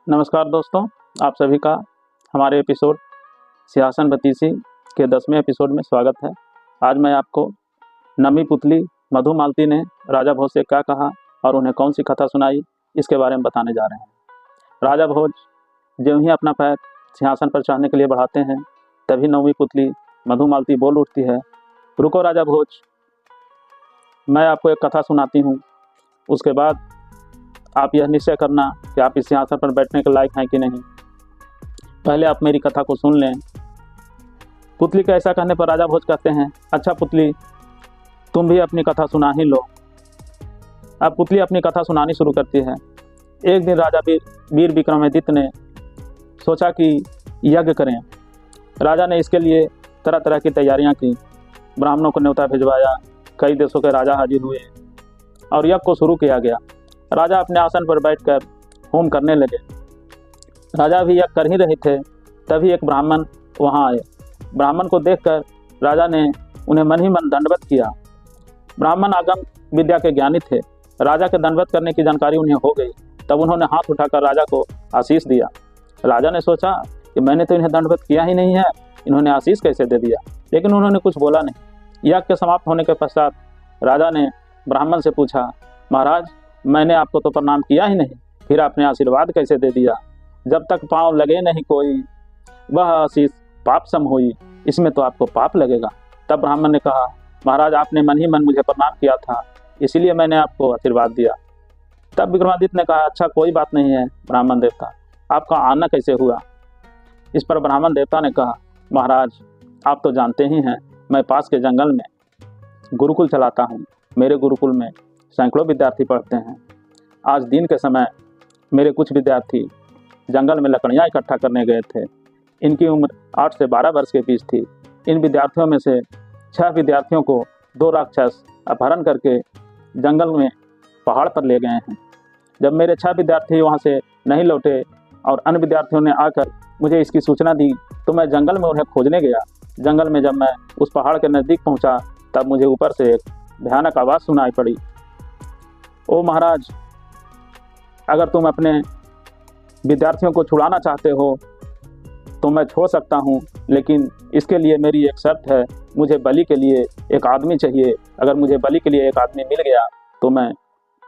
नमस्कार दोस्तों, आप सभी का हमारे एपिसोड सिंहासन बत्तीसी के 10वें एपिसोड में स्वागत है। आज मैं आपको नमी पुतली मधुमालती ने राजा भोज से क्या कहा और उन्हें कौन सी कथा सुनाई, इसके बारे में बताने जा रहे हैं। राजा भोज ज्यों ही अपना पैर सिंहासन पर चढ़ने के लिए बढ़ाते हैं, तभी नवी पुतली मधुमालती बोल उठती है, रुको राजा भोज, मैं आपको एक कथा सुनाती हूँ। उसके बाद आप यह निश्चय करना कि आप इस सिंहासन पर बैठने के लायक हैं कि नहीं। पहले आप मेरी कथा को सुन लें। पुतली के ऐसा कहने पर राजा भोज कहते हैं, अच्छा पुतली, तुम भी अपनी कथा सुना ही लो। अब पुतली अपनी कथा सुनानी शुरू करती है। एक दिन राजा वीर विक्रमादित्य ने सोचा कि यज्ञ करें। राजा ने इसके लिए तरह तरह की तैयारियां की। ब्राह्मणों को न्योता भिजवाया, कई देशों के राजा हाजिर हुए और यज्ञ को शुरू किया गया। राजा अपने आसन पर बैठकर होम करने लगे। राजा भी यज्ञ कर ही रहे थे, तभी एक ब्राह्मण वहां आए। ब्राह्मण को देखकर राजा ने उन्हें मन ही मन दंडवत किया। ब्राह्मण आगम विद्या के ज्ञानी थे। राजा के दंडवत करने की जानकारी उन्हें हो गई। तब उन्होंने हाथ उठाकर राजा को आशीष दिया। राजा ने सोचा कि मैंने तो इन्हें दंडवत किया ही नहीं है, इन्होंने आशीष कैसे दे दिया। लेकिन उन्होंने कुछ बोला नहीं। यज्ञ के समाप्त होने के पश्चात राजा ने ब्राह्मण से पूछा, महाराज, मैंने आपको तो प्रणाम किया ही नहीं, फिर आपने आशीर्वाद कैसे दे दिया। जब तक पाँव लगे नहीं कोई, वह आशीष पाप सम होई, इसमें तो आपको पाप लगेगा। तब ब्राह्मण ने कहा, महाराज, आपने मन ही मन मुझे प्रणाम किया था, इसीलिए मैंने आपको आशीर्वाद दिया। तब विक्रमादित्य ने कहा, अच्छा कोई बात नहीं है ब्राह्मण देवता, आपका आना कैसे हुआ। इस पर ब्राह्मण देवता ने कहा, महाराज, आप तो जानते ही हैं, मैं पास के जंगल में गुरुकुल चलाता हूँ। मेरे गुरुकुल में सैकड़ों विद्यार्थी पढ़ते हैं। आज दिन के समय मेरे कुछ विद्यार्थी जंगल में लकड़ियाँ इकट्ठा करने गए थे। इनकी उम्र 8 से 12 वर्ष के बीच थी। इन विद्यार्थियों में से 6 विद्यार्थियों को 2 राक्षस अपहरण करके जंगल में पहाड़ पर ले गए हैं। जब मेरे 6 विद्यार्थी वहाँ से नहीं लौटे और अन्य विद्यार्थियों ने आकर मुझे इसकी सूचना दी, तो मैं जंगल में उन्हें खोजने गया। जंगल में जब मैं उस पहाड़ के नज़दीक पहुँचा, तब मुझे ऊपर से एक भयानक आवाज़ सुनाई पड़ी, ओ महाराज, अगर तुम अपने विद्यार्थियों को छुड़ाना चाहते हो तो मैं छोड़ सकता हूँ, लेकिन इसके लिए मेरी एक शर्त है। मुझे बलि के लिए एक आदमी चाहिए। अगर मुझे बलि के लिए एक आदमी मिल गया तो मैं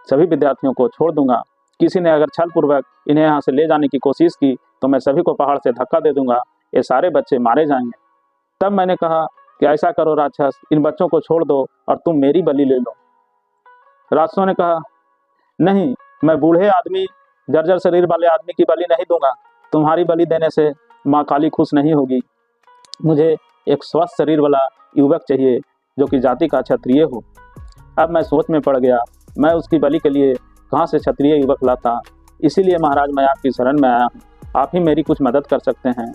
सभी विद्यार्थियों को छोड़ दूंगा। किसी ने अगर छलपूर्वक इन्हें यहाँ से ले जाने की कोशिश की तो मैं सभी को पहाड़ से धक्का दे दूंगा, ये सारे बच्चे मारे जाएंगे। तब मैंने कहा कि ऐसा करो राक्षस, इन बच्चों को छोड़ दो और तुम मेरी बलि ले लो। राक्षसों ने कहा, नहीं, मैं बूढ़े आदमी, जर्जर शरीर वाले आदमी की बलि नहीं दूंगा। तुम्हारी बलि देने से माँ काली खुश नहीं होगी। मुझे एक स्वस्थ शरीर वाला युवक चाहिए जो कि जाति का क्षत्रिय हो। अब मैं सोच में पड़ गया, मैं उसकी बलि के लिए कहाँ से क्षत्रिय युवक लाता। इसीलिए महाराज, मैं आपकी शरण में आया हूँ, आप ही मेरी कुछ मदद कर सकते हैं।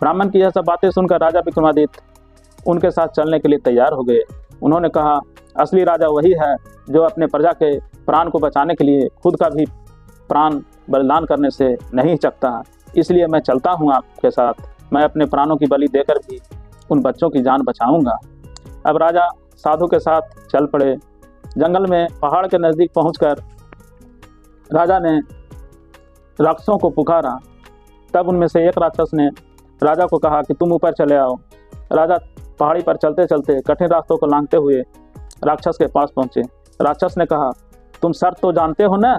ब्राह्मण की यह सब बातें सुनकर राजा विक्रमादित्य उनके साथ चलने के लिए तैयार हो गए। उन्होंने कहा, असली राजा वही है जो अपने प्रजा के प्राण को बचाने के लिए खुद का भी प्राण बलिदान करने से नहीं हिचकता। इसलिए मैं चलता हूँ आपके साथ। मैं अपने प्राणों की बलि देकर भी उन बच्चों की जान बचाऊंगा। अब राजा साधु के साथ चल पड़े। जंगल में पहाड़ के नज़दीक पहुंचकर राजा ने राक्षसों को पुकारा। तब उनमें से एक राक्षस ने राजा को कहा कि तुम ऊपर चले आओ। राजा पहाड़ी पर चलते चलते कठिन रास्तों को लांघते हुए राक्षस के पास पहुंचे। राक्षस ने कहा, तुम शर्त तो जानते हो ना।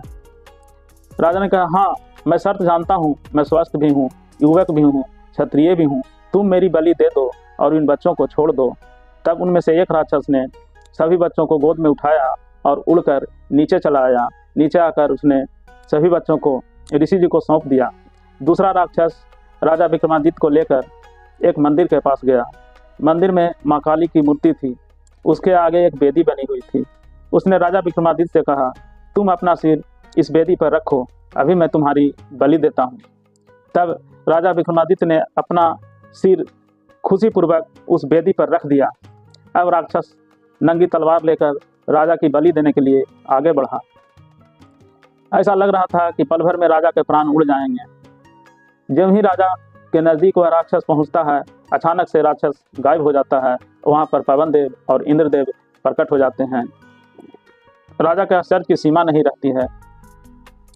राजा ने कहा, हाँ, मैं शर्त जानता हूँ। मैं स्वस्थ भी हूँ, युवक भी हूँ, क्षत्रिय भी हूँ। तुम मेरी बलि दे दो और इन बच्चों को छोड़ दो। तब उनमें से एक राक्षस ने सभी बच्चों को गोद में उठाया और उड़कर नीचे चला आया। नीचे आकर उसने सभी बच्चों को ऋषि जी को सौंप दिया। दूसरा राक्षस राजा विक्रमादित्य को लेकर एक मंदिर के पास गया। मंदिर में माँ काली की मूर्ति थी। उसके आगे एक वेदी बनी हुई थी। उसने राजा विक्रमादित्य से कहा, तुम अपना सिर इस वेदी पर रखो, अभी मैं तुम्हारी बलि देता हूँ। तब राजा विक्रमादित्य ने अपना सिर खुशीपूर्वक उस वेदी पर रख दिया। अब राक्षस नंगी तलवार लेकर राजा की बलि देने के लिए आगे बढ़ा। ऐसा लग रहा था कि पल भर में राजा के प्राण उड़ जाएंगे। जब ही राजा के नज़दीक वह राक्षस पहुंचता है, अचानक से राक्षस गायब हो जाता है। वहां पर पवन देव और इंद्रदेव प्रकट हो जाते हैं। राजा के आश्चर्य की सीमा नहीं रहती है।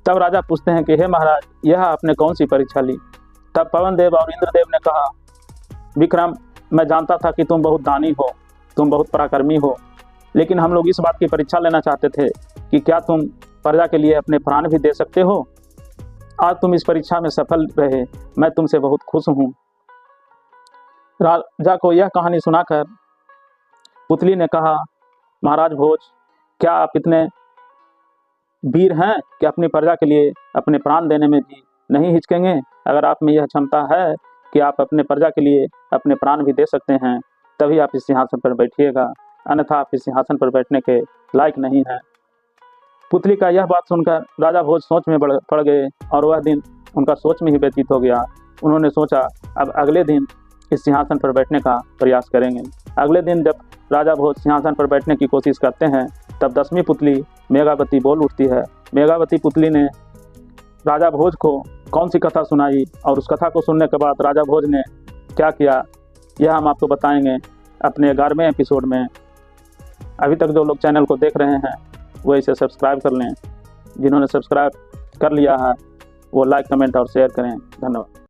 तब राजा पूछते हैं कि हे महाराज, यह आपने कौन सी परीक्षा ली? तब पवन देव और इंद्रदेव ने कहा, विक्रम, मैं जानता था कि तुम बहुत दानी हो, तुम बहुत पराक्रमी हो, लेकिन हम लोग इस बात की परीक्षा लेना चाहते थे कि क्या तुम प्रजा के लिए अपने प्राण भी दे सकते हो। आज तुम इस परीक्षा में सफल रहे, मैं तुमसे बहुत खुश हूँ। राजा को यह कहानी सुनाकर पुतली ने कहा, महाराज भोज, क्या आप इतने वीर हैं कि अपनी प्रजा के लिए अपने प्राण देने में भी नहीं हिचकेंगे? अगर आप में यह क्षमता है कि आप अपने प्रजा के लिए अपने प्राण भी दे सकते हैं, तभी आप इस सिंहासन पर बैठिएगा, अन्यथा आप इस सिंहासन पर बैठने के लायक नहीं हैं। पुतली का यह बात सुनकर राजा भोज सोच में पड़ गए और वह दिन उनका सोच में ही व्यतीत हो गया। उन्होंने सोचा, अब अगले दिन इस सिंहासन पर बैठने का प्रयास करेंगे। अगले दिन जब राजा भोज सिंहासन पर बैठने की कोशिश करते हैं, तब 10वीं पुतली मेघावती बोल उठती है। मेघावती पुतली ने राजा भोज को कौन सी कथा सुनाई और उस कथा को सुनने के बाद राजा भोज ने क्या किया, यह हम आपको बताएंगे अपने 11वें एपिसोड में। अभी तक जो लोग चैनल को देख रहे हैं वो इसे सब्सक्राइब कर लें, जिन्होंने सब्सक्राइब कर लिया है वो लाइक, कमेंट और शेयर करें। धन्यवाद।